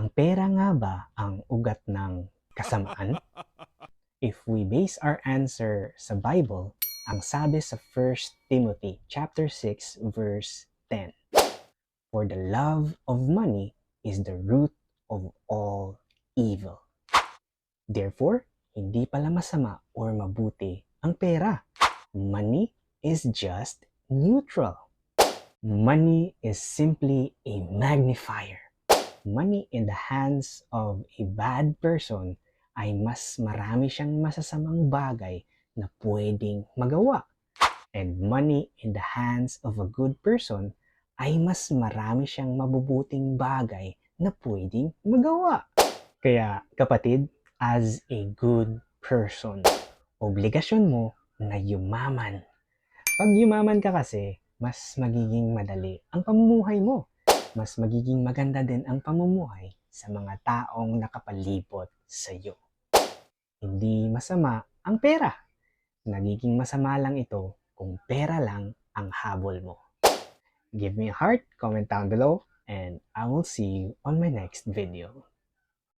Ang pera nga ba ang ugat ng kasamaan? If we base our answer sa Bible, ang sabi sa 1 Timothy chapter 6 verse 10, "For the love of money is the root of all evil." Therefore, hindi pala masama or mabuti ang pera. Money is just neutral. Money is simply a magnifier. Money in the hands of a bad person ay mas marami siyang masasamang bagay na pwedeng magawa. And money in the hands of a good person ay mas marami siyang mabubuting bagay na pwedeng magawa. Kaya kapatid, as a good person, obligasyon mo na yumaman. Pag yumaman ka kasi, mas magiging madali ang pamumuhay mo. Mas magiging maganda din ang pamumuhay sa mga taong nakapalibot sa iyo. Hindi masama ang pera. Nagiging masama lang ito kung pera lang ang habol mo. Give me a heart, comment down below, and I will see you on my next video.